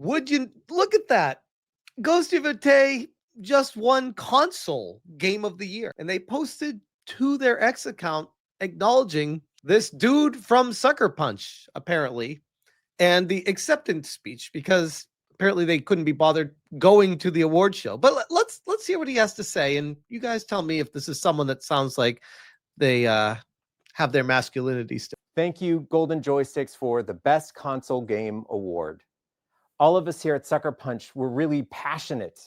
Would you look at that? Ghost of Yotei just won console game of the year, and they posted to their X account acknowledging this dude from Sucker Punch, apparently, and the acceptance speech, because apparently they couldn't be bothered going to the award show. But let's hear what he has to say, and you guys tell me if this is someone that sounds like they have their masculinity still. Thank you, Golden Joysticks, for the Best Console Game Award. All of us here at Sucker Punch were really passionate.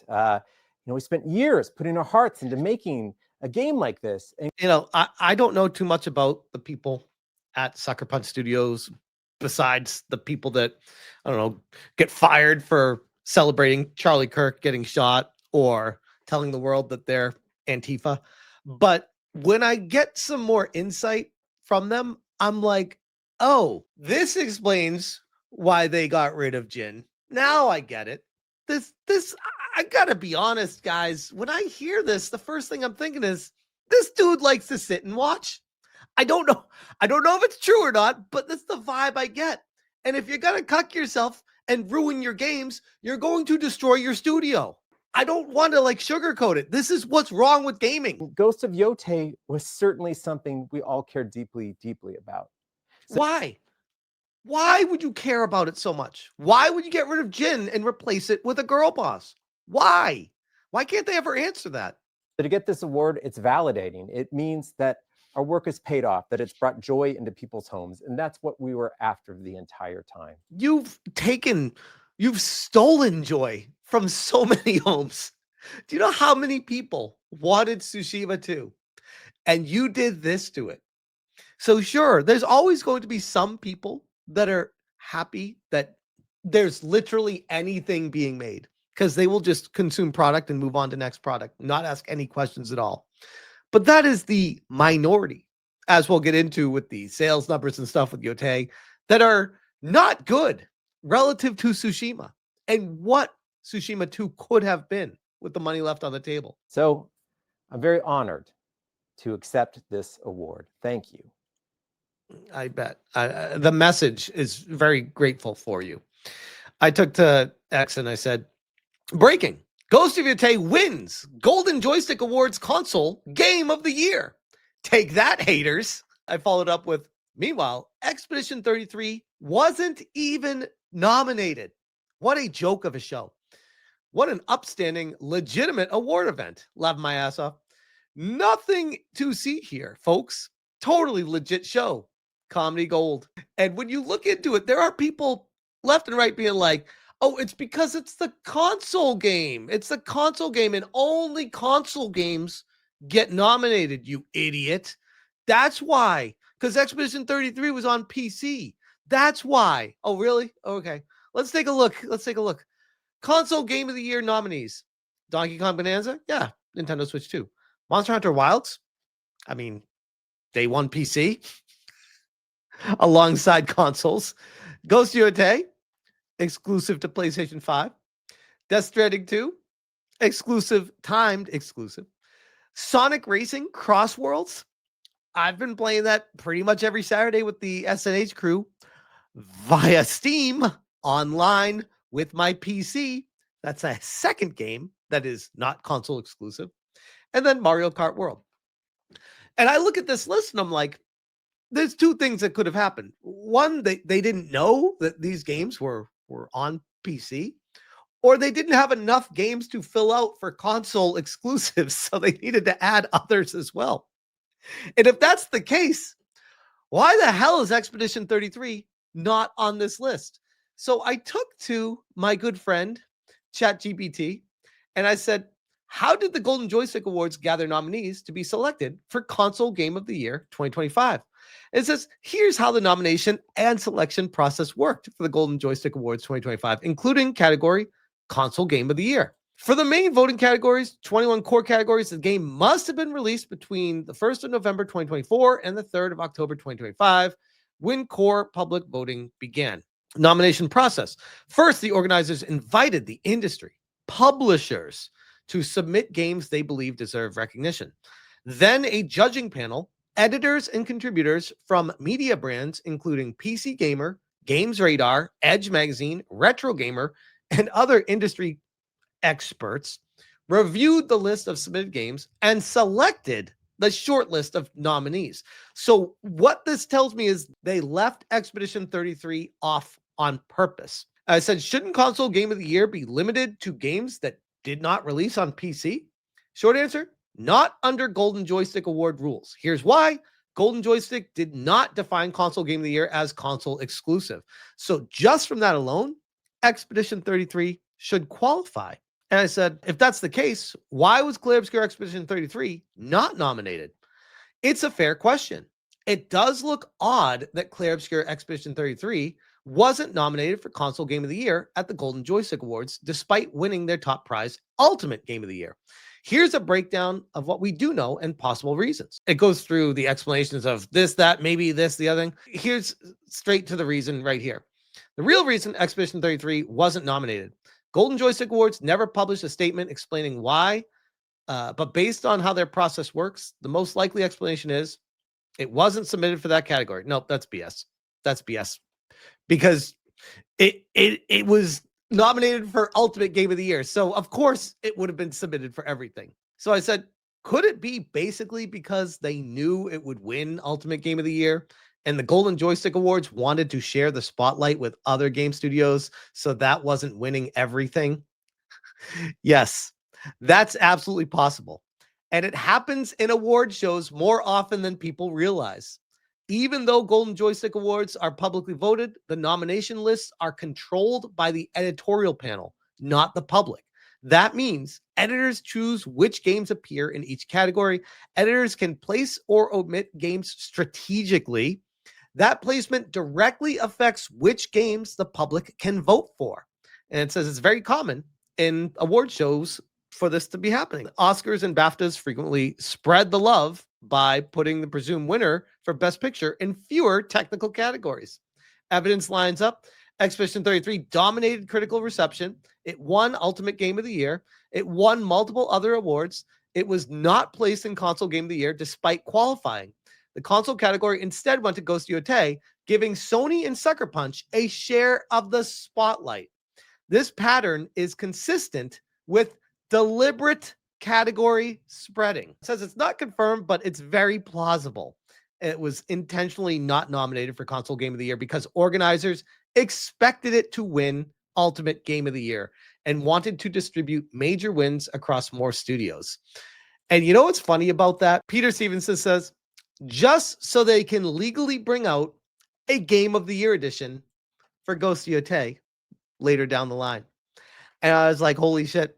We spent years putting our hearts into making a game like this. And I don't know too much about the people at Sucker Punch Studios besides the people that, I don't know, get fired for celebrating Charlie Kirk getting shot or telling the world that they're Antifa. But when I get some more insight from them, I'm like, oh, this explains why they got rid of Jin. Now I get it. I gotta be honest, guys. When I hear this, the first thing I'm thinking is this dude likes to sit and watch. I don't know if it's true or not, but that's the vibe I get. And if you're gonna cuck yourself and ruin your games, you're going to destroy your studio. I don't want to sugarcoat it. This is what's wrong with gaming. Ghost of Yotei was certainly something we all care deeply, deeply about. Why? Why would you care about it so much? Why would you get rid of Jin and replace it with a girl boss? Why? Why can't they ever answer that? To get this award, it's validating. It means that our work has paid off, that it's brought joy into people's homes. And that's what we were after the entire time. You've stolen joy from so many homes. Do you know how many people wanted Tsushima 2? And you did this to it. So sure, there's always going to be some people that are happy that there's literally anything being made because they will just consume product and move on to next product, not ask any questions at all. But that is the minority, as we'll get into with the sales numbers and stuff with Yotei, that are not good relative to Tsushima and what Tsushima 2 could have been with the money left on the table. So I'm very honored to accept this award. Thank you. I bet. The message is very grateful for you. I took to X and I said, breaking. Ghost of Yotei wins Golden Joystick Awards console game of the year. Take that, haters. I followed up with, meanwhile, Expedition 33 wasn't even nominated. What a joke of a show. What an upstanding, legitimate award event. Laughed my ass off. Nothing to see here, folks. Totally legit show. Comedy gold. And when you look into it, there are people left and right being like, oh, it's because it's the console game. It's the console game, and only console games get nominated, you idiot. That's why. Because Expedition 33 was on PC. That's why. Oh, really? Okay. Let's take a look. Console Game of the Year nominees. Donkey Kong Bonanza? Yeah. Nintendo Switch 2. Monster Hunter Wilds? I mean, they won PC alongside consoles. Ghost of Yotei? Exclusive to PlayStation 5. Death Stranding 2? Timed exclusive. Sonic Racing Cross Worlds? I've been playing that pretty much every Saturday with the SNH crew via Steam online with my PC. That's a second game that is not console exclusive. And then Mario Kart World. And I look at this list and I'm like, there's two things that could have happened. One, they didn't know that these games were on PC, or they didn't have enough games to fill out for console exclusives, so they needed to add others as well. And if that's the case, why the hell is Expedition 33 not on this list? So I took to my good friend, ChatGPT, and I said, how did the Golden Joystick Awards gather nominees to be selected for Console Game of the Year 2025? It says, here's how the nomination and selection process worked for the Golden Joystick Awards 2025, including category Console Game of the Year. For the main voting categories, 21 core categories, the game must have been released between the 1st of November 2024 and the 3rd of October 2025, when core public voting began. Nomination process. First, the organizers invited the industry, publishers, to submit games they believe deserve recognition. Then a judging panel, editors and contributors from media brands, including PC Gamer, Games Radar, Edge Magazine, Retro Gamer, and other industry experts reviewed the list of submitted games and selected the short list of nominees. So what this tells me is they left Expedition 33 off on purpose. I said, shouldn't console game of the year be limited to games that did not release on PC? Short answer, not under Golden Joystick Award rules. Here's why. Golden Joystick did not define console game of the year as console exclusive. So just from that alone, Expedition 33 should qualify. And I said, if that's the case, why was Clear Obscure Expedition 33 not nominated? It's a fair question. It does look odd that Clear Obscure Expedition 33 wasn't nominated for Console Game of the Year at the Golden Joystick Awards, despite winning their top prize, Ultimate Game of the Year. Here's a breakdown of what we do know and possible reasons. It goes through the explanations of this, that, maybe this, the other thing. Here's straight to the reason right here. The real reason Expedition 33 wasn't nominated. Golden Joystick Awards never published a statement explaining why, but based on how their process works, the most likely explanation is it wasn't submitted for that category. Nope, that's BS. That's BS. Because it was nominated for Ultimate Game of the Year. So, of course, it would have been submitted for everything. So I said, could it be basically because they knew it would win Ultimate Game of the Year and the Golden Joystick Awards wanted to share the spotlight with other game studios, so that wasn't winning everything? Yes, that's absolutely possible. And it happens in award shows more often than people realize. Even though Golden Joystick Awards are publicly voted, the nomination lists are controlled by the editorial panel, not the public. That means editors choose which games appear in each category. Editors can place or omit games strategically. That placement directly affects which games the public can vote for. And it says it's very common in award shows for this to be happening. Oscars and BAFTAs frequently spread the love by putting the presumed winner for Best Picture in fewer technical categories. Evidence lines up. Expedition 33 dominated critical reception. It won Ultimate Game of the Year. It won multiple other awards. It was not placed in Console Game of the Year despite qualifying. The console category instead went to Ghost of Yotei, giving Sony and Sucker Punch a share of the spotlight. This pattern is consistent with deliberate category spreading. It says it's not confirmed, but it's very plausible. It was intentionally not nominated for Console Game of the Year because organizers expected it to win Ultimate Game of the Year and wanted to distribute major wins across more studios. And you know what's funny about that? Peter Stevenson says, just so they can legally bring out a Game of the Year edition for Ghost of Yotei later down the line. And I was like, holy shit,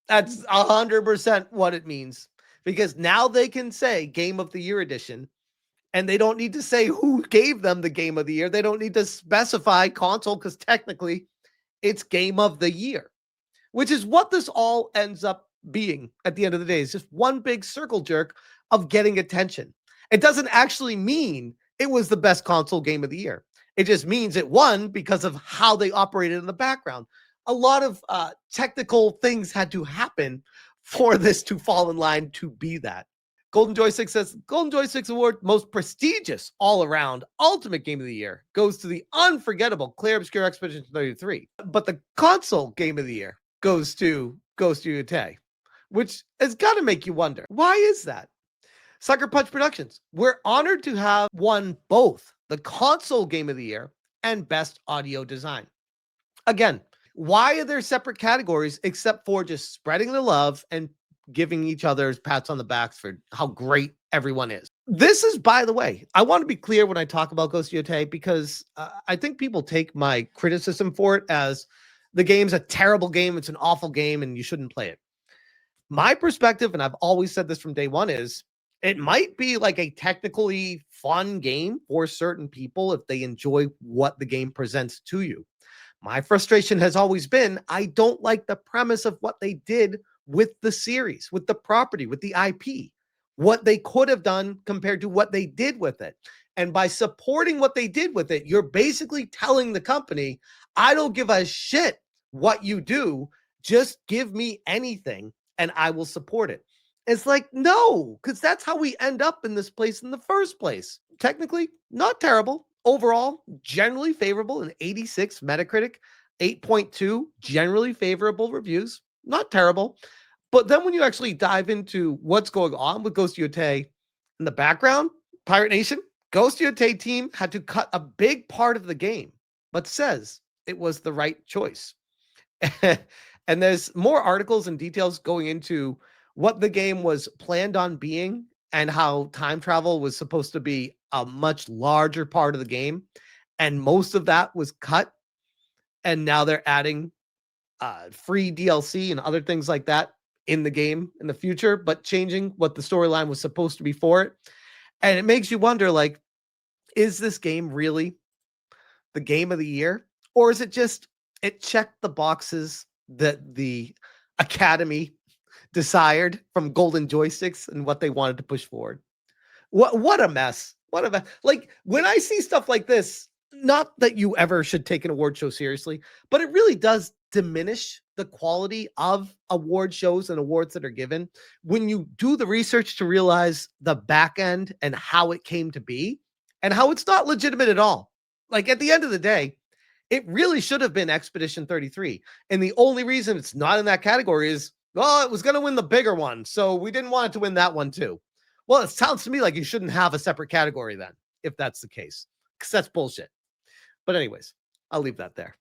that's 100% what it means. Because now they can say Game of the Year edition, and they don't need to say who gave them the Game of the Year. They don't need to specify console because technically it's Game of the Year, which is what this all ends up being at the end of the day. It's just one big circle jerk of getting attention. It doesn't actually mean it was the best console game of the year. It just means it won because of how they operated in the background. A lot of technical things had to happen for this to fall in line to be that. Golden Joystick says, Golden Joysticks Award, most prestigious all-around ultimate game of the year, goes to the unforgettable Clear Obscure Expedition 33. But the console game of the year goes to Ghost of Yotei, which has got to make you wonder, why is that? Sucker Punch Productions, we're honored to have won both the console game of the year and best audio design. Again, why are there separate categories except for just spreading the love and giving each other pats on the backs for how great everyone is? This is, by the way, I want to be clear when I talk about Ghost of Yotei because I think people take my criticism for it as the game's a terrible game, it's an awful game, and you shouldn't play it. My perspective, and I've always said this from day one, is it might be like a technically fun game for certain people if they enjoy what the game presents to you. My frustration has always been, I don't like the premise of what they did with the series, with the property, with the IP, what they could have done compared to what they did with it. And by supporting what they did with it, you're basically telling the company, I don't give a shit what you do. Just give me anything and I will support it. It's like, no, because that's how we end up in this place in the first place. Technically, not terrible. Overall, generally favorable, an 86 Metacritic. 8.2, generally favorable reviews, not terrible. But then when you actually dive into what's going on with Ghost of Yotei in the background, Pirate Nation, Ghost of Yotei team had to cut a big part of the game, but says it was the right choice. And there's more articles and details going into what the game was planned on being and how time travel was supposed to be a much larger part of the game. And most of that was cut. And now they're adding free DLC and other things like that in the game in the future, but changing what the storyline was supposed to be for it. And it makes you wonder, like, is this game really the game of the year? Or is it just, it checked the boxes that the Academy desired from Golden Joysticks and what they wanted to push forward? What a mess. What a mess. Like, when I see stuff like this, not that you ever should take an award show seriously, but it really does diminish the quality of award shows and awards that are given when you do the research to realize the back end and how it came to be and how it's not legitimate at all. Like, at the end of the day, it really should have been Expedition 33. And the only reason it's not in that category is, well, it was going to win the bigger one, so we didn't want it to win that one too. Well, it sounds to me like you shouldn't have a separate category then, if that's the case, because that's bullshit. But anyways, I'll leave that there.